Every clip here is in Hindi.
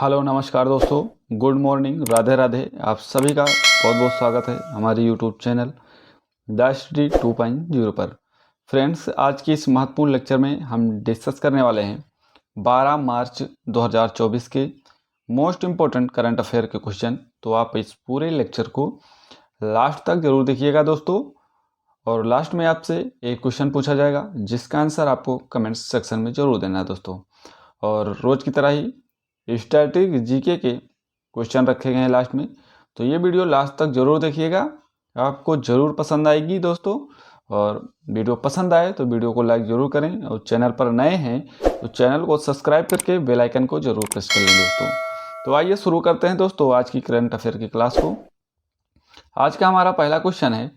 हेलो नमस्कार दोस्तों, गुड मॉर्निंग, राधे राधे। आप सभी का बहुत बहुत स्वागत है हमारे यूट्यूब चैनल द स्टडी 2.0 पर। फ्रेंड्स, आज की इस महत्वपूर्ण लेक्चर में हम डिस्कस करने वाले हैं 12 मार्च 2024 के मोस्ट इम्पोर्टेंट करंट अफेयर के क्वेश्चन। तो आप इस पूरे लेक्चर को लास्ट तक जरूर देखिएगा दोस्तों। और लास्ट में आपसे एक क्वेश्चन पूछा जाएगा जिसका आंसर आपको कमेंट सेक्शन में जरूर देना है दोस्तों। और रोज़ की तरह ही स्टैटिक जीके के क्वेश्चन रखे गए हैं लास्ट में। तो ये वीडियो लास्ट तक जरूर देखिएगा, आपको ज़रूर पसंद आएगी दोस्तों। और वीडियो पसंद आए तो वीडियो को लाइक ज़रूर करें, और चैनल पर नए हैं तो चैनल को सब्सक्राइब करके बेल आइकन को ज़रूर प्रेस कर लें दोस्तों। तो आइए शुरू करते हैं दोस्तों आज की करंट अफेयर की क्लास को। आज का हमारा पहला क्वेश्चन है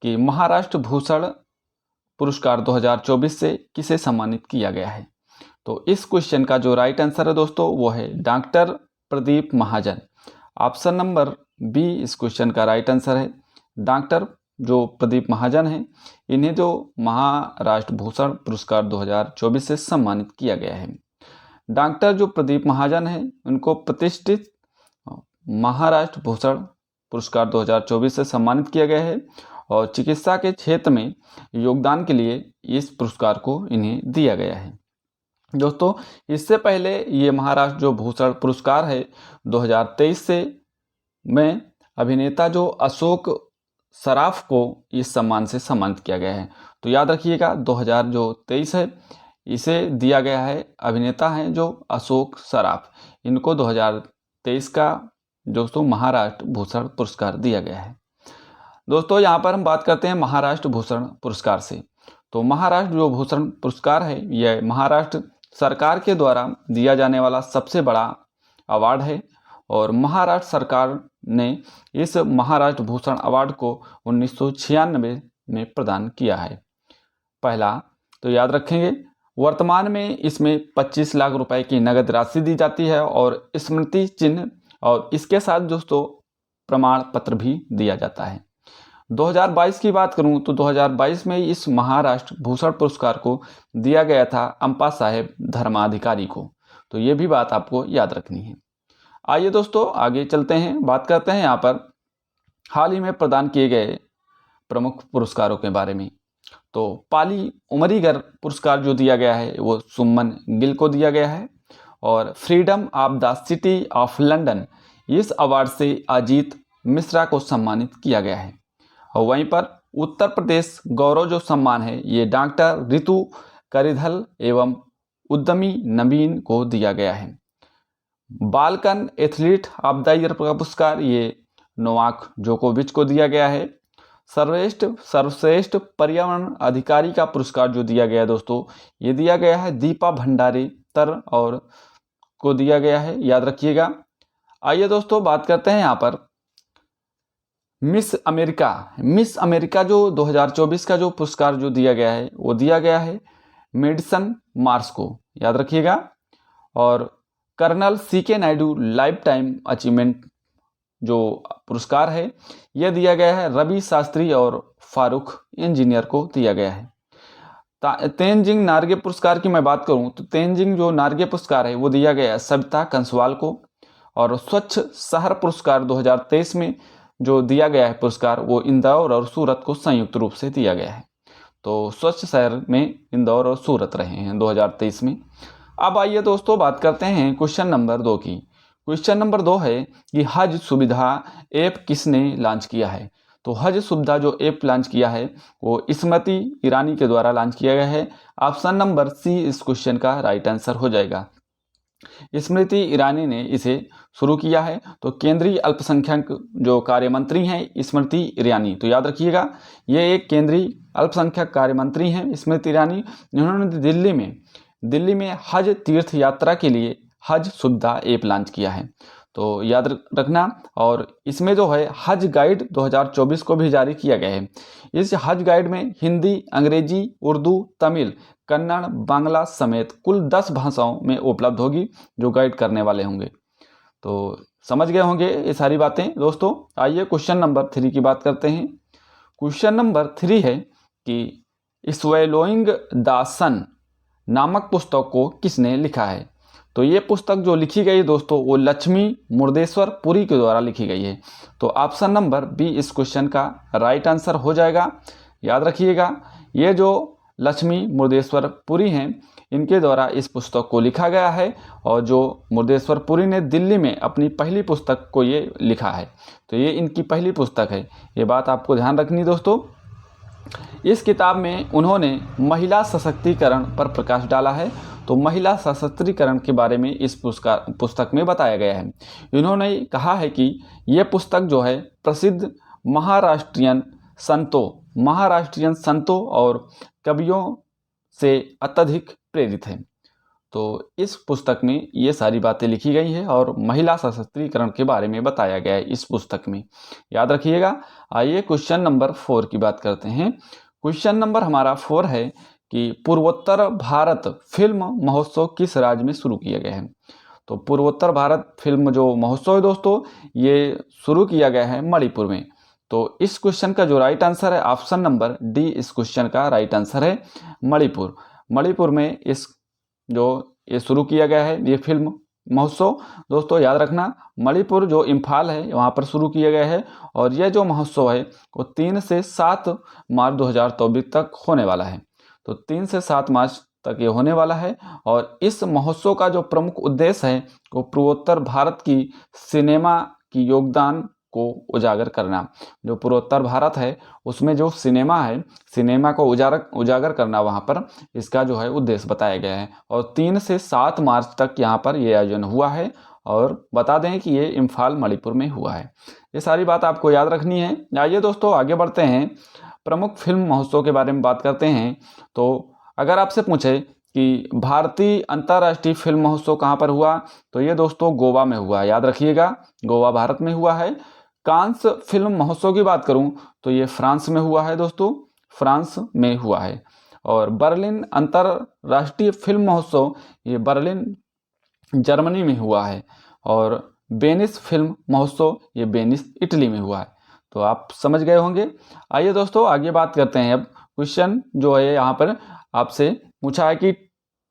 कि महाराष्ट्र भूषण पुरस्कार 2024 से किसे सम्मानित किया गया है। तो इस क्वेश्चन का जो राइट आंसर है दोस्तों वो है डॉक्टर प्रदीप महाजन। ऑप्शन नंबर बी इस क्वेश्चन का राइट आंसर है। डॉक्टर जो प्रदीप महाजन हैं, इन्हें जो महाराष्ट्र भूषण पुरस्कार 2024 से सम्मानित किया गया है। डॉक्टर जो प्रदीप महाजन हैं उनको प्रतिष्ठित महाराष्ट्र भूषण पुरस्कार 2024 से सम्मानित किया गया है, और चिकित्सा के क्षेत्र में योगदान के लिए इस पुरस्कार को इन्हें दिया गया है दोस्तों। इससे पहले ये महाराष्ट्र जो भूषण पुरस्कार है 2023 से में अभिनेता जो अशोक सराफ को इस सम्मान से सम्मानित किया गया है। तो याद रखिएगा 2023 है, इसे दिया गया है, अभिनेता हैं जो अशोक सराफ, इनको 2023 का दोस्तों महाराष्ट्र भूषण पुरस्कार दिया गया है दोस्तों। यहाँ पर हम बात करते हैं महाराष्ट्र भूषण पुरस्कार से। तो महाराष्ट्र जो भूषण पुरस्कार है यह महाराष्ट्र सरकार के द्वारा दिया जाने वाला सबसे बड़ा अवार्ड है, और महाराष्ट्र सरकार ने इस महाराष्ट्र भूषण अवार्ड को 1996 में प्रदान किया है पहला। तो याद रखेंगे, वर्तमान में इसमें 25 लाख रुपए की नगद राशि दी जाती है, और स्मृति चिन्ह और इसके साथ दोस्तों प्रमाण पत्र भी दिया जाता है। 2022 की बात करूं तो 2022 में इस महाराष्ट्र भूषण पुरस्कार को दिया गया था अंपा साहेब धर्माधिकारी को। तो ये भी बात आपको याद रखनी है। आइए दोस्तों आगे चलते हैं, बात करते हैं यहाँ पर हाल ही में प्रदान किए गए प्रमुख पुरस्कारों के बारे में। तो पाली उमरीगर पुरस्कार जो दिया गया है वो सुमन गिल को दिया गया है, और freedom of the city of London इस अवार्ड से अजीत मिश्रा को सम्मानित किया गया है। और वहीं पर उत्तर प्रदेश गौरव जो सम्मान है ये डॉक्टर ऋतु करिधल एवं उद्यमी नवीन को दिया गया है। बालकन एथलीट ऑफ द ईयर पुरस्कार ये नोवाक जोकोविच को दिया गया है। सर्वश्रेष्ठ पर्यावरण अधिकारी का पुरस्कार जो दिया गया है दोस्तों ये दिया गया है दीपा भंडारी तर और को दिया गया है, याद रखिएगा। आइए दोस्तों बात करते हैं यहाँ पर मिस अमेरिका जो 2024 का जो पुरस्कार जो दिया गया है वो दिया गया है मेडिसन मार्स को, याद रखिएगा। और colonel C K Naidu lifetime achievement जो पुरस्कार है यह दिया गया है रवि शास्त्री और फारूक इंजीनियर को दिया गया है। तेनजिंग नार्गे पुरस्कार की मैं बात करूं तो तेनजिंग जो नार्गे पुरस्कार है वो दिया गया है सविता कंसवाल को। और स्वच्छ शहर पुरस्कार 2023 में जो दिया गया है पुरस्कार वो इंदौर और सूरत को संयुक्त रूप से दिया गया है। तो स्वच्छ शहर में इंदौर और सूरत रहे हैं 2023 में। अब आइए दोस्तों बात करते हैं क्वेश्चन नंबर 2 की। क्वेश्चन नंबर 2 है कि हज सुविधा ऐप किसने लॉन्च किया है। तो हज सुविधा जो ऐप लॉन्च किया है वो स्मृति ईरानी के द्वारा लॉन्च किया गया है। ऑप्शन नंबर सी इस क्वेश्चन का राइट आंसर हो जाएगा। स्मृति ईरानी ने इसे शुरू किया है। तो केंद्रीय अल्पसंख्यक जो कार्य मंत्री हैं स्मृति ईरानी, तो याद रखिएगा ये एक केंद्रीय अल्पसंख्यक कार्य मंत्री हैं स्मृति ईरानी। इन्होंने दिल्ली में हज तीर्थ यात्रा के लिए हज सुविधा ऐप लॉन्च किया है, तो याद रखना। और इसमें जो है हज गाइड 2024 को भी जारी किया गया है। इस हज गाइड में हिंदी, अंग्रेजी, उर्दू, तमिल, कन्नड़, बांग्ला समेत कुल 10 भाषाओं में उपलब्ध होगी जो गाइड करने वाले होंगे। तो समझ गए होंगे ये सारी बातें दोस्तों। आइए क्वेश्चन नंबर 3 की बात करते हैं। क्वेश्चन नंबर 3 है कि स्वैलोइंग द सन नामक पुस्तक को किसने लिखा है। तो ये पुस्तक जो लिखी गई है दोस्तों वो लक्ष्मी मुर्देश्वर पुरी के द्वारा लिखी गई है। तो ऑप्शन नंबर बी इस क्वेश्चन का राइट आंसर हो जाएगा। याद रखिएगा, ये जो लक्ष्मी मुर्देश्वर पुरी हैं इनके द्वारा इस पुस्तक को लिखा गया है, और जो मुर्देश्वर पुरी ने दिल्ली में अपनी पहली पुस्तक को ये लिखा है। तो ये इनकी पहली पुस्तक है, ये बात आपको ध्यान रखनी दोस्तों। इस किताब में उन्होंने महिला सशक्तिकरण पर प्रकाश डाला है। तो महिला सशक्तिकरण के बारे में इस पुस्तक में बताया गया है। इन्होंने कहा है कि यह पुस्तक जो है प्रसिद्ध महाराष्ट्रियन संतों और कवियों से अत्यधिक प्रेरित है। तो इस पुस्तक में ये सारी बातें लिखी गई है और महिला सशक्तिकरण के बारे में बताया गया है इस पुस्तक में। याद रखिएगा। आइए क्वेश्चन नंबर 4 की बात करते हैं। क्वेश्चन नंबर हमारा 4 है कि पूर्वोत्तर भारत फिल्म महोत्सव किस राज्य में शुरू किया गया है। तो पूर्वोत्तर भारत फिल्म जो महोत्सव है दोस्तों ये शुरू किया गया है मणिपुर में। तो इस क्वेश्चन का जो राइट आंसर है ऑप्शन नंबर डी इस क्वेश्चन का राइट आंसर है मणिपुर में इस जो ये शुरू किया गया है ये फिल्म महोत्सव। दोस्तों याद रखना, मणिपुर जो इम्फाल है वहाँ पर शुरू किया गया है, और यह जो महोत्सव है वो 3 से 7 मार्च 2024 तक होने वाला है। तो 3 से 7 मार्च तक ये होने वाला है, और इस महोत्सव का जो प्रमुख उद्देश्य है वो पूर्वोत्तर भारत की सिनेमा की योगदान को उजागर करना। जो पूर्वोत्तर भारत है उसमें जो सिनेमा को उजागर करना वहाँ पर इसका जो है उद्देश्य बताया गया है। और 3 से 7 मार्च तक यहाँ पर ये आयोजन हुआ है, और बता दें कि ये इम्फाल मणिपुर में हुआ है। ये सारी बात आपको याद रखनी है। आइए दोस्तों आगे बढ़ते हैं, प्रमुख फिल्म महोत्सव के बारे में बात करते हैं। तो अगर आपसे पूछे कि भारतीय अंतर्राष्ट्रीय फिल्म महोत्सव कहाँ पर हुआ, तो ये दोस्तों गोवा में हुआ। याद रखिएगा, गोवा भारत में हुआ है। कांस फिल्म महोत्सव की बात करूं तो ये फ्रांस में हुआ है दोस्तों, फ्रांस में हुआ है। और बर्लिन अंतर्राष्ट्रीय फिल्म महोत्सव ये बर्लिन जर्मनी में हुआ है। और वेनिस फिल्म महोत्सव ये वेनिस इटली में हुआ है। तो आप समझ गए होंगे। आइए दोस्तों आगे बात करते हैं। अब क्वेश्चन जो है यहाँ पर आपसे पूछा है कि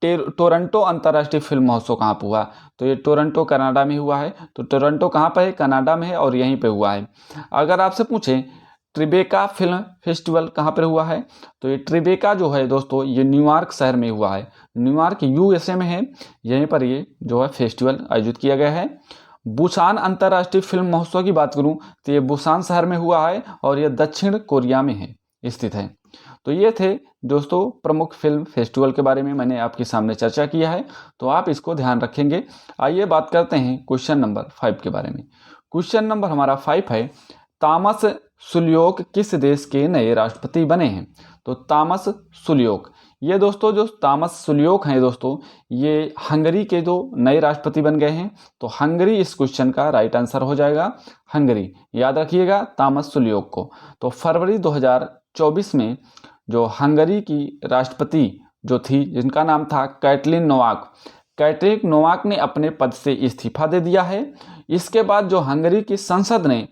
टोरंटो अंतर्राष्ट्रीय फिल्म महोत्सव कहाँ पर हुआ। तो ये टोरंटो कनाडा में हुआ है। तो टोरंटो कहाँ पर है, कनाडा में है, और यहीं पे हुआ है। अगर आपसे पूछें ट्रिबेका फिल्म फेस्टिवल कहाँ पर हुआ है, तो ये ट्रिबेका जो है दोस्तों ये न्यूयॉर्क शहर में हुआ है। न्यूयॉर्क USA में है, यहीं पर ये जो है फेस्टिवल आयोजित किया गया है। बुसान अंतर्राष्ट्रीय फिल्म महोत्सव की बात करूँ तो ये बुसान शहर में हुआ है, और ये दक्षिण कोरिया में है स्थित है। तो ये थे दोस्तों प्रमुख फिल्म फेस्टिवल के बारे में मैंने आपके सामने चर्चा किया है, तो आप इसको ध्यान रखेंगे। आइए बात करते हैं क्वेश्चन नंबर 5 के बारे में। क्वेश्चन नंबर हमारा 5 है, थॉमस सुल्योक किस देश के नए राष्ट्रपति बने हैं। तो थॉमस सुल्योक, ये दोस्तों जो थॉमस सुल्योक हैं दोस्तों ये हंगरी के जो नए राष्ट्रपति बन गए हैं। तो हंगरी इस क्वेश्चन का राइट आंसर हो जाएगा, हंगरी। याद रखिएगा थॉमस सुल्योक को। तो फरवरी 2024 में जो हंगरी की राष्ट्रपति जो थी जिनका नाम था कैटलिन नोवाक ने अपने पद से इस्तीफा दे दिया है। इसके बाद जो हंगरी की संसद ने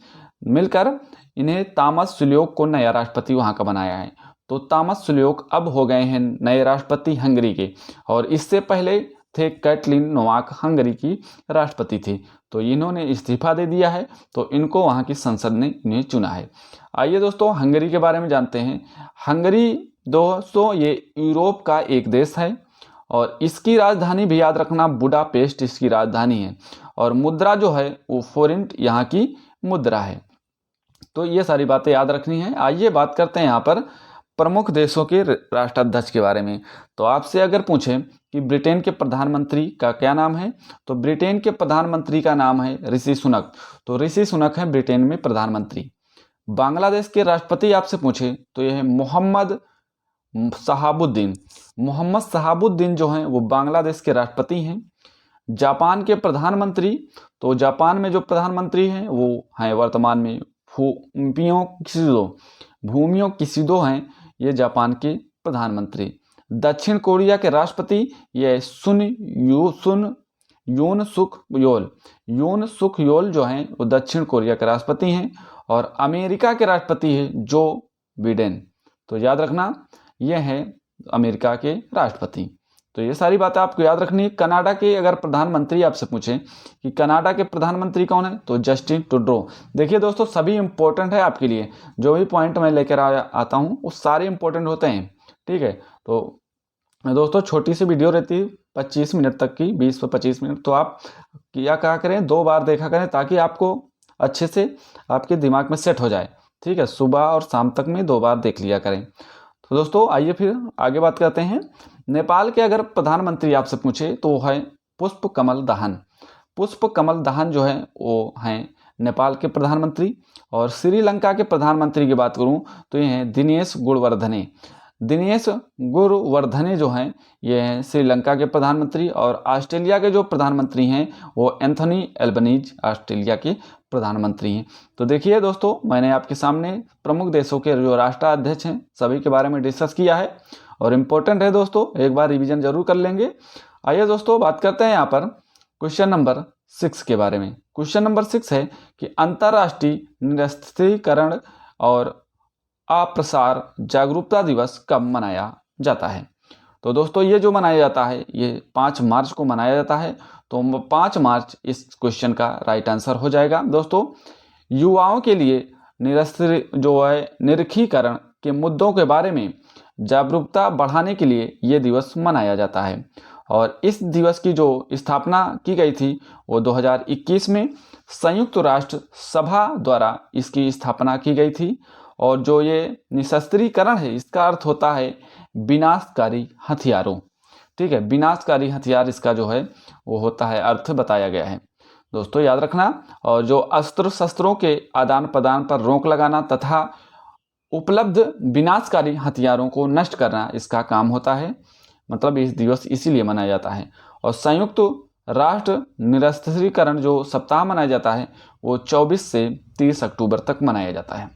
मिलकर इन्हें थॉमस सुल्योक को नया राष्ट्रपति वहां का बनाया है। तो थॉमस सुल्योक अब हो गए हैं नए राष्ट्रपति हंगरी के, और इससे पहले थे कैटलिन नोवाक हंगरी की राष्ट्रपति थी। तो इन्होंने इस्तीफा दे दिया है, तो इनको वहाँ की संसद ने इन्हें चुना है। आइए दोस्तों हंगरी के बारे में जानते हैं। हंगरी दोस्तों ये यूरोप का एक देश है, और इसकी राजधानी भी याद रखना बुडापेस्ट इसकी राजधानी है, और मुद्रा जो है वो फोरिंट यहाँ की मुद्रा है। तो ये सारी बातें याद रखनी है। आइए बात करते हैं यहाँ पर प्रमुख देशों के राष्ट्राध्यक्ष के बारे में। तो आपसे अगर पूछें कि ब्रिटेन के प्रधानमंत्री का क्या नाम है, तो ब्रिटेन के प्रधानमंत्री का नाम है ऋषि सुनक। तो ऋषि सुनक है ब्रिटेन में प्रधानमंत्री। बांग्लादेश के राष्ट्रपति आपसे पूछे तो यह है मोहम्मद शहाबुद्दीन जो हैं वो बांग्लादेश के राष्ट्रपति हैं। जापान के प्रधानमंत्री, तो जापान में जो प्रधानमंत्री हैं वो हैं वर्तमान में फूमियो किशिदो हैं ये जापान के प्रधानमंत्री। दक्षिण कोरिया के राष्ट्रपति ये यून सुक योल जो हैं वो दक्षिण कोरिया के राष्ट्रपति हैं। और अमेरिका के राष्ट्रपति है जो बिडेन। तो याद रखना ये है अमेरिका के राष्ट्रपति। तो तो ये सारी बातें आपको याद रखनी है। कनाडा के अगर प्रधानमंत्री आपसे पूछें कि कनाडा के प्रधानमंत्री कौन है, तो जस्टिन ट्रूडो। देखिए दोस्तों, सभी इंपॉर्टेंट है आपके लिए, जो भी पॉइंट मैं लेकर आता हूँ वो सारे इंपॉर्टेंट होते हैं, ठीक है। तो दोस्तों छोटी सी वीडियो रहती है 25 मिनट तक की, 20 से 25 मिनट, तो आप क्या करें, 2 बार देखा करें ताकि आपको अच्छे से आपके दिमाग में सेट हो जाए, ठीक है। सुबह और शाम तक में 2 बार देख लिया करें। तो दोस्तों आइए फिर आगे बात करते हैं। नेपाल के अगर प्रधानमंत्री आपसे पूछे तो वो है पुष्प कमल दाहाल। पुष्प कमल दाहाल जो है वो हैं नेपाल के प्रधानमंत्री। और श्रीलंका के प्रधानमंत्री की बात करूं तो ये हैं दिनेश गुणवर्धने। दिनेश गुणवर्धने जो हैं ये हैं श्रीलंका के प्रधानमंत्री। और ऑस्ट्रेलिया के जो प्रधानमंत्री हैं वो एंथनी एल्बनीज ऑस्ट्रेलिया के प्रधानमंत्री हैं। तो देखिए दोस्तों, मैंने आपके सामने प्रमुख देशों के जो राष्ट्राध्यक्ष हैं सभी के बारे में डिस्कस किया है और इम्पोर्टेंट है दोस्तों, एक बार रिवीजन जरूर कर लेंगे। आइए दोस्तों बात करते हैं यहाँ पर क्वेश्चन नंबर 6 के बारे में। क्वेश्चन नंबर 6 है कि अंतर्राष्ट्रीय निरस्त्रीकरण और अप्रसार जागरूकता दिवस कब मनाया जाता है। तो दोस्तों ये जो मनाया जाता है ये 5 मार्च को मनाया जाता है। तो 5 मार्च इस क्वेश्चन का राइट आंसर हो जाएगा। दोस्तों युवाओं के लिए निरस्त्रीकरण के मुद्दों के बारे में जागरूकता बढ़ाने के लिए ये दिवस मनाया जाता है। और इस दिवस की जो स्थापना की गई थी वो 2021 में संयुक्त राष्ट्र सभा द्वारा इसकी स्थापना की गई थी। और जो ये निशस्त्रीकरण है इसका अर्थ होता है विनाशकारी हथियारों, ठीक है। विनाशकारी हथियार इसका जो है वो होता है, अर्थ बताया गया है दोस्तों, याद रखना। और जो अस्त्र शस्त्रों के आदान प्रदान पर रोक लगाना तथा उपलब्ध विनाशकारी हथियारों को नष्ट करना इसका काम होता है। मतलब इस दिवस इसीलिए मनाया जाता है। और संयुक्त राष्ट्र निरस्त्रीकरण जो सप्ताह मनाया जाता है वो 24 से 30 अक्टूबर तक मनाया जाता है।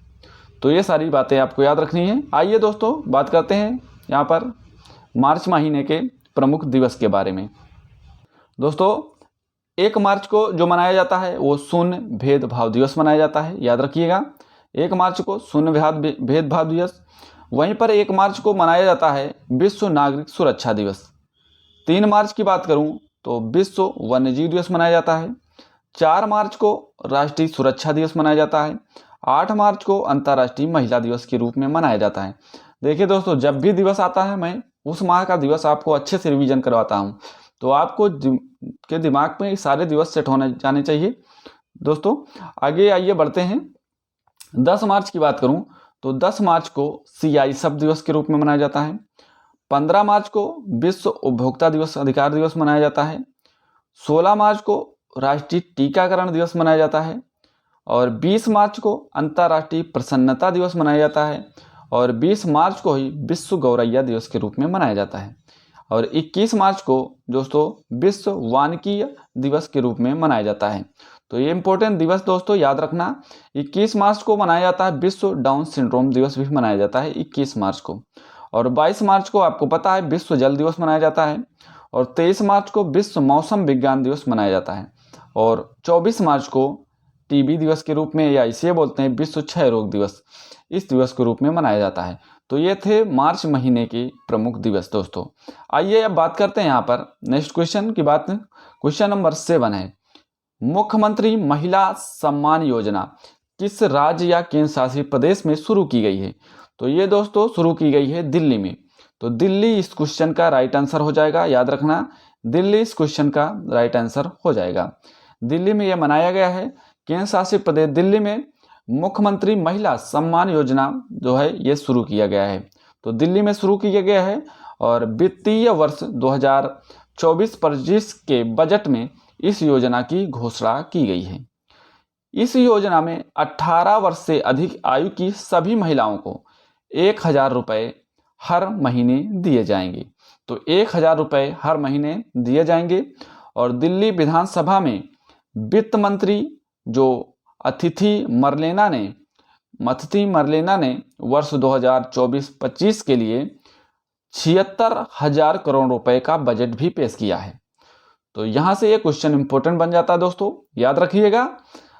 तो ये सारी बातें आपको याद रखनी है। आइए दोस्तों बात करते हैं यहाँ पर मार्च महीने के प्रमुख दिवस के बारे में। दोस्तों 1 मार्च को जो मनाया जाता है वो शून्य भेदभाव दिवस मनाया जाता है, याद रखिएगा। 1 मार्च को शून्य भेदभाव दिवस। वहीं पर 1 मार्च को मनाया जाता है विश्व नागरिक सुरक्षा दिवस। 3 मार्च की बात करूं तो विश्व वन्यजीव दिवस मनाया जाता है। 4 मार्च को राष्ट्रीय सुरक्षा दिवस मनाया जाता है। 8 मार्च को अंतर्राष्ट्रीय महिला दिवस के रूप में मनाया जाता है। देखिए दोस्तों, जब भी दिवस आता है मैं उस माह का दिवस आपको अच्छे से रिवीजन करवाता हूं, तो आपको के दिमाग में सारे दिवस सेट होने जाने चाहिए। दोस्तों आगे आइए बढ़ते हैं। 10 मार्च की बात करूं तो 10 मार्च को CISF दिवस के रूप में मनाया जाता है। 15 मार्च को विश्व उपभोक्ता दिवस अधिकार दिवस मनाया जाता है। 16 मार्च को राष्ट्रीय टीकाकरण दिवस मनाया जाता है। और 20 मार्च को अंतर्राष्ट्रीय प्रसन्नता दिवस मनाया जाता है। और 20 मार्च को ही विश्व गौरैया दिवस के रूप में मनाया जाता है। और 21 मार्च को दोस्तों विश्व वानिकी दिवस के रूप में मनाया जाता है। तो ये इंपॉर्टेंट दिवस दोस्तों याद रखना। 21 मार्च को मनाया जाता है विश्व डाउन सिंड्रोम दिवस भी मनाया जाता है 21 मार्च को। और 22 मार्च को आपको पता है विश्व जल दिवस मनाया जाता है। और 23 मार्च को विश्व मौसम विज्ञान दिवस मनाया जाता है। और 24 मार्च को TB दिवस के रूप में, या इसे बोलते हैं विश्व क्षय रोग दिवस, इस दिवस के रूप में मनाया जाता है। तो ये थे मार्च महीने के प्रमुख दिवस दोस्तों। आइए अब बात करते हैं यहाँ पर नेक्स्ट क्वेश्चन की बात। क्वेश्चन नंबर 7 है मुख्यमंत्री महिला सम्मान योजना किस राज्य या केंद्र शासित प्रदेश में शुरू की गई है। तो ये दोस्तों शुरू की गई है दिल्ली में। तो दिल्ली इस क्वेश्चन का राइट आंसर हो जाएगा, याद रखना। दिल्ली इस क्वेश्चन का राइट आंसर हो जाएगा। दिल्ली में यह मनाया गया है। केंद्र शासित प्रदेश दिल्ली में मुख्यमंत्री महिला सम्मान योजना जो है ये शुरू किया गया है। तो दिल्ली में शुरू किया गया है। और वित्तीय वर्ष 2024-25 के बजट में इस योजना की घोषणा की गई है। इस योजना में 18 वर्ष से अधिक आयु की सभी महिलाओं को 1000 रुपये हर महीने दिए जाएंगे। तो 1000 रुपये हर महीने दिए जाएंगे। और दिल्ली विधानसभा में वित्त मंत्री जो अतिथि मरलेना ने वर्ष 2024-25 के लिए 76,000 करोड़ रुपए का बजट भी पेश किया है। तो यहां से ये क्वेश्चन इंपॉर्टेंट बन जाता है दोस्तों, याद रखिएगा।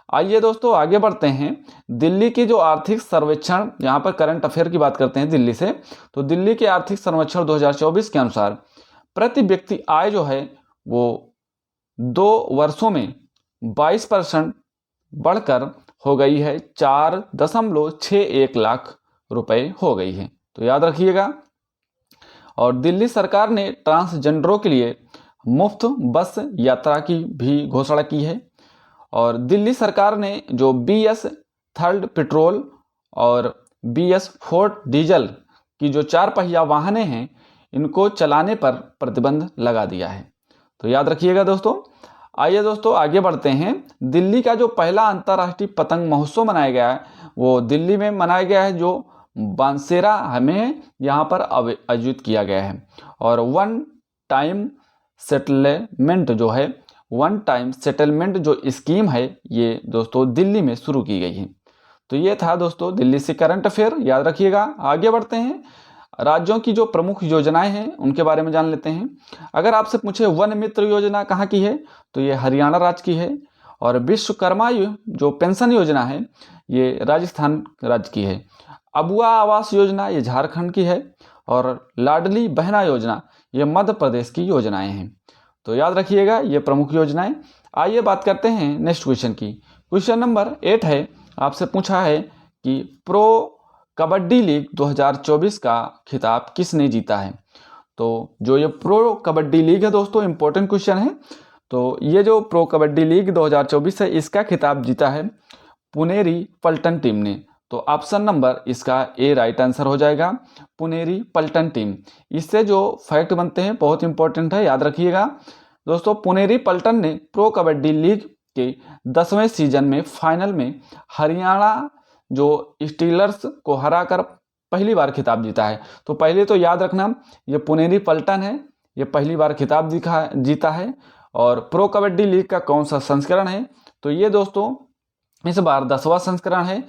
आइए दोस्तों आगे बढ़ते हैं। दिल्ली की जो आर्थिक सर्वेक्षण, यहाँ पर करंट अफेयर की बात करते हैं दिल्ली से। तो दिल्ली के आर्थिक सर्वेक्षण 2024 के अनुसार प्रति व्यक्ति आय जो है वो 2 वर्षों में 22% बढ़कर हो गई है 4.61 लाख रुपए हो गई है। तो याद रखिएगा। और दिल्ली सरकार ने ट्रांसजेंडरों के लिए मुफ्त बस यात्रा की भी घोषणा की है। और दिल्ली सरकार ने जो BS3 पेट्रोल और BS4 डीजल की जो 4 पहिया वाहनें हैं इनको चलाने पर प्रतिबंध लगा दिया है। तो याद रखिएगा दोस्तों। आइए दोस्तों आगे बढ़ते हैं। दिल्ली का जो पहला अंतर्राष्ट्रीय पतंग महोत्सव मनाया गया है वो दिल्ली में मनाया गया है, जो बांसेरा हमें यहाँ पर आयोजित किया गया है। और वन टाइम सेटलमेंट जो स्कीम है ये दोस्तों दिल्ली में शुरू की गई है। तो ये था दोस्तों दिल्ली से करंट अफेयर, याद रखिएगा। आगे बढ़ते हैं। राज्यों की जो प्रमुख योजनाएं हैं उनके बारे में जान लेते हैं। अगर आपसे पूछे वन मित्र योजना कहाँ की है तो ये हरियाणा राज्य की है। और विश्वकर्मा जो पेंशन योजना है ये राजस्थान राज्य की है। अबुआ आवास योजना ये झारखंड की है। और लाडली बहना योजना ये मध्य प्रदेश की योजनाएं हैं। तो याद रखिएगा ये प्रमुख योजनाएं। आइए बात करते हैं नेक्स्ट क्वेश्चन की। क्वेश्चन नंबर 8 है, आपसे पूछा है कि प्रो कबड्डी लीग 2024 का खिताब किसने जीता है। तो जो ये प्रो कबड्डी लीग है दोस्तों इंपॉर्टेंट क्वेश्चन है। तो ये जो प्रो कबड्डी लीग 2024 है इसका खिताब जीता है पुनेरी पल्टन टीम ने। तो ऑप्शन नंबर इसका ए राइट आंसर हो जाएगा, पुनेरी पल्टन टीम। इससे जो फैक्ट बनते हैं बहुत इंपॉर्टेंट है, याद रखिएगा दोस्तों। पुनेरी पल्टन ने प्रो कबड्डी लीग के 10वें सीजन में फाइनल में हरियाणा जो स्टीलर्स को हराकर पहली बार खिताब जीता है। तो पहले तो याद रखना ये पुनेरी पल्टन है, ये पहली बार खिताब जीता है। और प्रो कबड्डी लीग का कौन सा संस्करण है तो ये दोस्तों इस बार 10वां संस्करण है।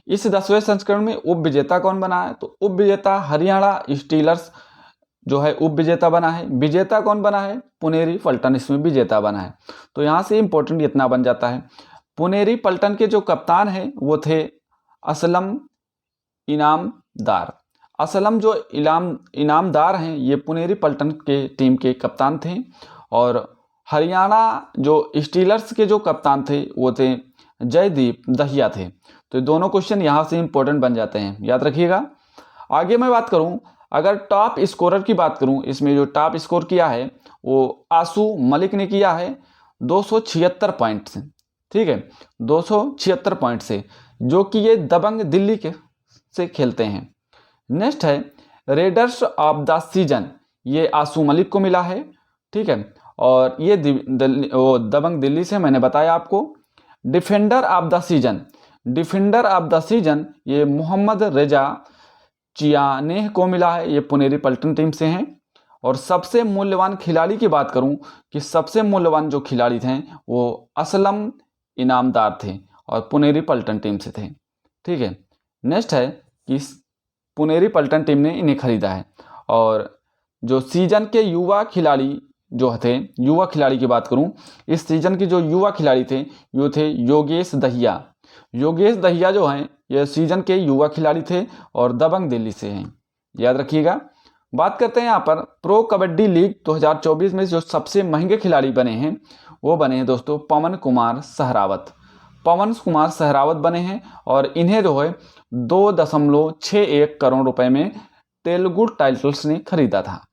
इस 10वें संस्करण में उप विजेता कौन बना है तो उप विजेता हरियाणा स्टीलर्स जो है उप विजेता बना है। विजेता कौन बना है पुनेरी पल्टन इसमें विजेता बना है। तो यहाँ से इंपॉर्टेंट इतना बन जाता है। पुनेरी पल्टन के जो कप्तान हैं वो थे असलम इनामदार। असलम जो इनामदार हैं ये पुनेरी पल्टन के टीम के कप्तान थे। और हरियाणा जो स्टीलर्स के जो कप्तान थे वो थे जयदीप दहिया थे। तो दोनों क्वेश्चन यहाँ से इंपॉर्टेंट बन जाते हैं, याद रखिएगा। आगे मैं बात करूं, अगर टॉप स्कोरर की बात करूं, इसमें जो टॉप स्कोर किया है वो आसू मलिक ने किया है 276 पॉइंट से। ठीक है, 276 पॉइंट से, जो कि ये दबंग दिल्ली से खेलते हैं। नेक्स्ट है रेडर्स ऑफ द सीजन, ये आसू मलिक को मिला है। ठीक है, और ये दबंग दिल्ली से मैंने बताया आपको। डिफेंडर ऑफ द सीजन ये मोहम्मद रेजा चियानेह को मिला है, ये पुनेरी पल्टन टीम से हैं। और सबसे मूल्यवान खिलाड़ी की बात करूं कि सबसे मूल्यवान जो खिलाड़ी थे वो असलम इनामदार थे और पुनेरी पल्टन टीम से थे। ठीक है, नेक्स्ट है कि पुनेरी पल्टन टीम ने इन्हें खरीदा है। और जो सीजन के युवा खिलाड़ी जो थे, युवा खिलाड़ी की बात करूं, इस सीजन के जो युवा खिलाड़ी थे वो थे योगेश दहिया जो हैं ये सीजन के युवा खिलाड़ी थे और दबंग दिल्ली से हैं, याद रखिएगा। बात करते हैं यहाँ पर प्रो कबड्डी लीग 2024 में जो सबसे महंगे खिलाड़ी बने हैं वो बने हैं दोस्तों पवन कुमार सहरावत बने हैं। और इन्हें जो है 2.61 करोड़ रुपए में तेलुगु टाइटल्स ने खरीदा था।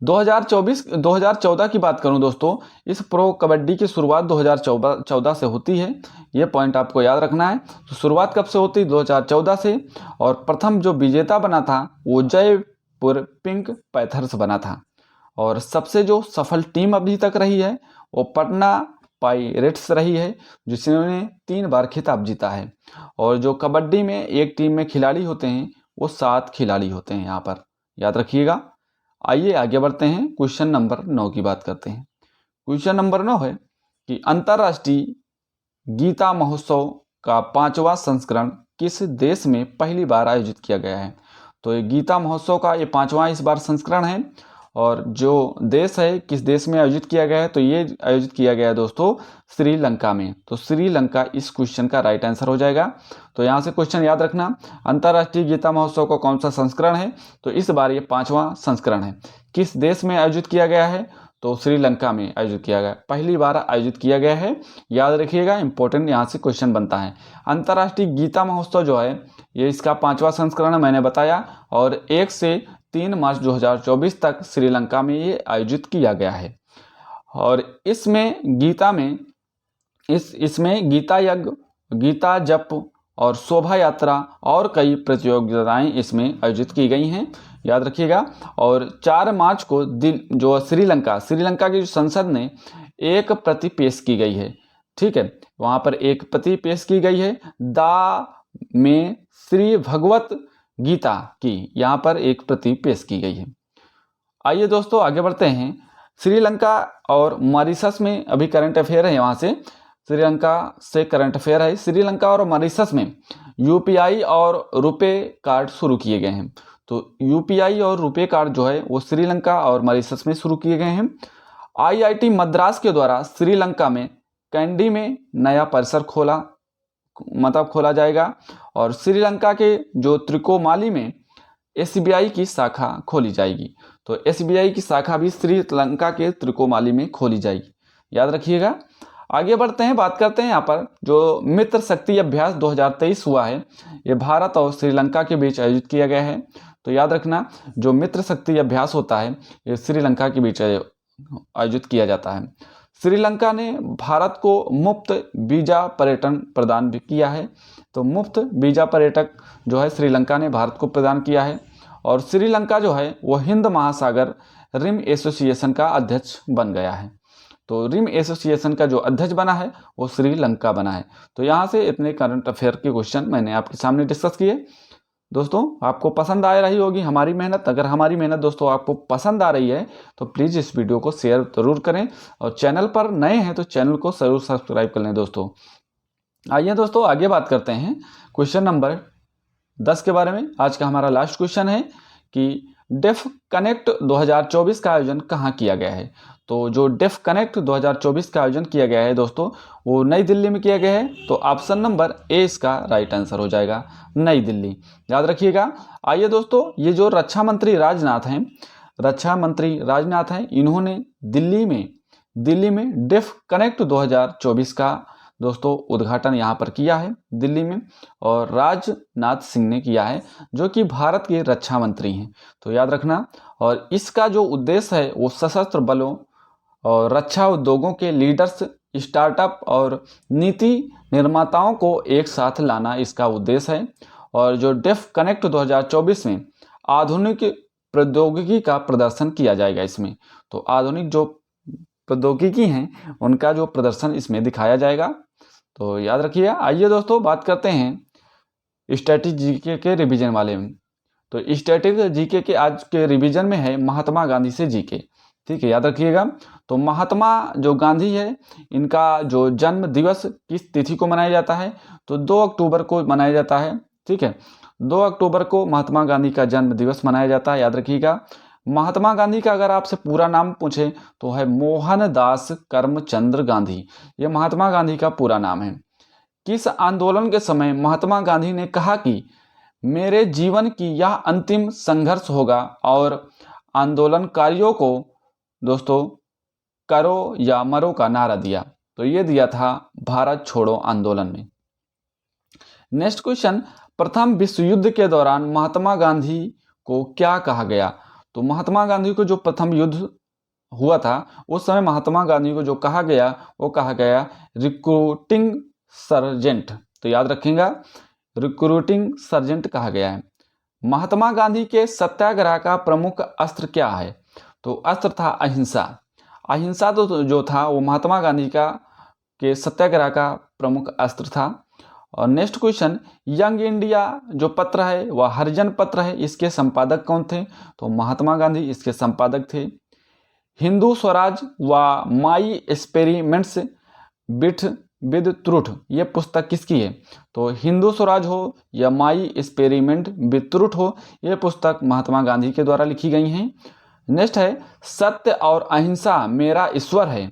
2014 की बात करूं दोस्तों, इस प्रो कबड्डी की शुरुआत 2014 से होती है, ये पॉइंट आपको याद रखना है। तो शुरुआत कब से होती है 2014 से। और प्रथम जो विजेता बना था वो जयपुर पिंक पैथर्स बना था। और सबसे जो सफल टीम अभी तक रही है वो पटना पायरेट्स रही है, जिसने 3 बार खिताब जीता है। और जो कबड्डी में एक टीम में खिलाड़ी होते हैं वो 7 खिलाड़ी होते हैं, यहाँ पर याद रखिएगा। आइए आगे बढ़ते हैं, क्वेश्चन नंबर 9 की बात करते हैं। क्वेश्चन नंबर 9 है कि अंतर्राष्ट्रीय गीता महोत्सव का 5वां संस्करण किस देश में पहली बार आयोजित किया गया है। तो ये गीता महोत्सव का ये 5वां इस बार संस्करण है और जो देश है, किस देश में आयोजित किया गया है, तो ये आयोजित किया गया है दोस्तों श्रीलंका में। तो श्रीलंका इस क्वेश्चन का राइट आंसर हो जाएगा। तो यहाँ से क्वेश्चन याद रखना, अंतर्राष्ट्रीय गीता महोत्सव का कौन सा संस्करण है, तो इस बार ये 5वां संस्करण है। किस देश में आयोजित किया गया है, तो श्रीलंका में आयोजित किया गया, पहली बार आयोजित किया गया है, याद रखिएगा, इंपॉर्टेंट यहाँ से क्वेश्चन बनता है। अंतर्राष्ट्रीय गीता महोत्सव जो है ये इसका 5वां संस्करण है, मैंने बताया, और 1 से 3 मार्च 2024 तक श्रीलंका में ये आयोजित किया गया है। और इसमें गीता में इसमें गीता यज्ञ, गीता जप और शोभा यात्रा और कई प्रतियोगिताएं इसमें आयोजित की गई हैं, याद रखिएगा। और 4 मार्च को जो श्रीलंका की जो संसद ने एक प्रति पेश की गई है, ठीक है, वहाँ पर एक प्रति पेश की गई है दा में श्री भगवत गीता की, यहाँ पर एक प्रति पेश की गई है। आइए दोस्तों आगे बढ़ते हैं। श्रीलंका और मॉरिशस में अभी करंट अफेयर है, वहाँ से श्रीलंका से करंट अफेयर है। श्रीलंका और मॉरिशस में यूपीआई और रुपे कार्ड शुरू किए गए हैं। तो यूपीआई और रुपे कार्ड जो है वो श्रीलंका और मॉरिशस में शुरू किए गए हैं। आईआईटी मद्रास के द्वारा श्रीलंका में कैंडी में नया परिसर खोला जाएगा। और श्रीलंका के जो त्रिकोमाली में एसबीआई की शाखा खोली जाएगी। तो एसबीआई की शाखा भी श्रीलंका के त्रिकोमाली में खोली जाएगी, याद रखिएगा। आगे बढ़ते हैं, बात करते हैं यहाँ पर जो मित्र शक्ति अभ्यास 2023 हुआ है, ये भारत और श्रीलंका के बीच आयोजित किया गया है। तो याद रखना, जो मित्र शक्ति अभ्यास होता है ये श्रीलंका के बीच आयोजित किया जाता है। श्रीलंका ने भारत को मुफ्त वीजा पर्यटन प्रदान भी किया है। तो मुफ्त वीजा पर्यटक जो है श्रीलंका ने भारत को प्रदान किया है। और श्रीलंका जो है वो हिंद महासागर रिम एसोसिएशन का अध्यक्ष बन गया है। तो रिम एसोसिएशन का जो अध्यक्ष बना है वो श्रीलंका बना है। तो यहाँ से इतने करंट अफेयर के क्वेश्चन मैंने आपके सामने डिस्कस किए। दोस्तों आपको पसंद आ रही होगी हमारी मेहनत। अगर हमारी मेहनत दोस्तों आपको पसंद आ रही है तो प्लीज़ इस वीडियो को शेयर ज़रूर करें, और चैनल पर नए हैं तो चैनल को ज़रूर सब्सक्राइब कर लें दोस्तों। आइए दोस्तों आगे बात करते हैं क्वेश्चन नंबर 10 के बारे में। आज का हमारा लास्ट क्वेश्चन है कि डेफ कनेक्ट 2024 का आयोजन कहाँ किया गया है। तो जो डेफ कनेक्ट 2024 का आयोजन किया गया है दोस्तों वो नई दिल्ली में किया गया है। तो ऑप्शन नंबर ए इसका राइट आंसर हो जाएगा, नई दिल्ली, याद रखिएगा। आइए दोस्तों, ये जो रक्षा मंत्री राजनाथ हैं, इन्होंने दिल्ली में डेफ कनेक्ट 2024 का दोस्तों उद्घाटन यहाँ पर किया है दिल्ली में, और राजनाथ सिंह ने किया है जो कि भारत के रक्षा मंत्री हैं। तो याद रखना, और इसका जो उद्देश्य है वो सशस्त्र बलों और रक्षा उद्योगों के लीडर्स, स्टार्टअप और नीति निर्माताओं को एक साथ लाना इसका उद्देश्य है। और जो डेफ कनेक्ट 2024 में आधुनिक प्रौद्योगिकी का प्रदर्शन किया जाएगा इसमें। तो आधुनिक जो प्रौद्योगिकी हैं उनका जो प्रदर्शन इसमें दिखाया जाएगा। तो याद रखिए। आइए दोस्तों बात करते हैं स्टैटिक जीके के रिवीजन वाले में। तो स्टैटिक जीके के आज के रिवीजन में है महात्मा गांधी से जीके, ठीक है, याद रखिएगा। तो महात्मा जो गांधी है, इनका जो जन्म दिवस किस तिथि को मनाया जाता है, तो 2 अक्टूबर को मनाया जाता है, ठीक है। 2 अक्टूबर को महात्मा गांधी का जन्म दिवस मनाया जाता है, याद रखिएगा। महात्मा गांधी का अगर आपसे पूरा नाम पूछे तो है मोहनदास करमचंद गांधी, ये महात्मा गांधी का पूरा नाम है। किस आंदोलन के समय महात्मा गांधी ने कहा कि मेरे जीवन की यह अंतिम संघर्ष होगा, और आंदोलनकारियों को दोस्तों करो या मरो का नारा दिया? तो ये दिया था भारत छोड़ो आंदोलन में। नेक्स्ट क्वेश्चन, प्रथम विश्व युद्ध के दौरान महात्मा गांधी को क्या कहा गया? तो महात्मा गांधी को जो प्रथम युद्ध हुआ था उस समय महात्मा गांधी को जो कहा गया वो कहा गया रिक्रूटिंग सर्जेंट। तो याद रखिएगा, रिक्रूटिंग सर्जेंट कहा गया है। महात्मा गांधी के सत्याग्रह का प्रमुख अस्त्र क्या है? तो अस्त्र था अहिंसा। अहिंसा तो जो था वो महात्मा गांधी के सत्याग्रह का प्रमुख अस्त्र था। और नेक्स्ट क्वेश्चन, यंग इंडिया जो पत्र है वह हरिजन पत्र है, इसके संपादक कौन थे? तो महात्मा गांधी इसके संपादक थे। हिंदू स्वराज व माई एक्सपेरिमेंट्स विद ट्रूथ ये पुस्तक किसकी है? तो हिंदू स्वराज हो या माई एक्सपेरिमेंट विद ट्रूथ हो, ये पुस्तक महात्मा गांधी के द्वारा लिखी गई हैं। नेक्स्ट है सत्य और अहिंसा मेरा ईश्वर है,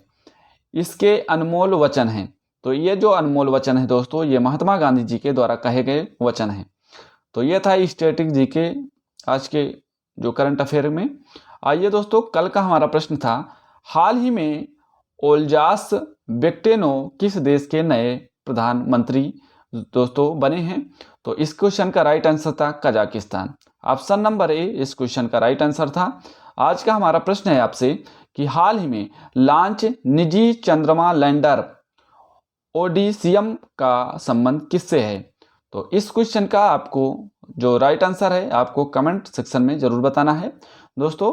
इसके अनमोल वचन हैं। तो ये जो अनमोल वचन है दोस्तों, ये महात्मा गांधी जी के द्वारा कहे गए वचन हैं। तो ये था स्टैटिक जी के आज के जो करंट अफेयर में। आइए दोस्तों, कल का हमारा प्रश्न था, हाल ही में ओल्जास बेक्टेनो किस देश के नए प्रधानमंत्री दोस्तों बने हैं? तो इस क्वेश्चन का राइट आंसर था कजाकिस्तान। ऑप्शन नंबर ए इस क्वेश्चन का राइट आंसर था। आज का हमारा प्रश्न है आपसे कि हाल ही में लॉन्च निजी चंद्रमा लैंडर ओडिसियम का संबंध किससे है? तो इस क्वेश्चन का आपको जो राइट आंसर है आपको कमेंट सेक्शन में जरूर बताना है दोस्तों।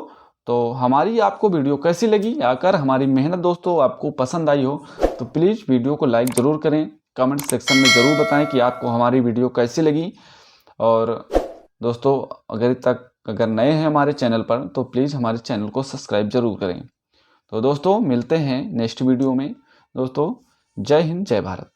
तो हमारी आपको वीडियो कैसी लगी, अगर हमारी मेहनत दोस्तों आपको पसंद आई हो तो प्लीज़ वीडियो को लाइक ज़रूर करें, कमेंट सेक्शन में ज़रूर बताएं कि आपको हमारी वीडियो कैसी लगी। और दोस्तों अगर नए हैं हमारे चैनल पर तो प्लीज़ हमारे चैनल को सब्सक्राइब जरूर करें। तो दोस्तों मिलते हैं नेक्स्ट वीडियो में। दोस्तों जय हिंद, जय भारत।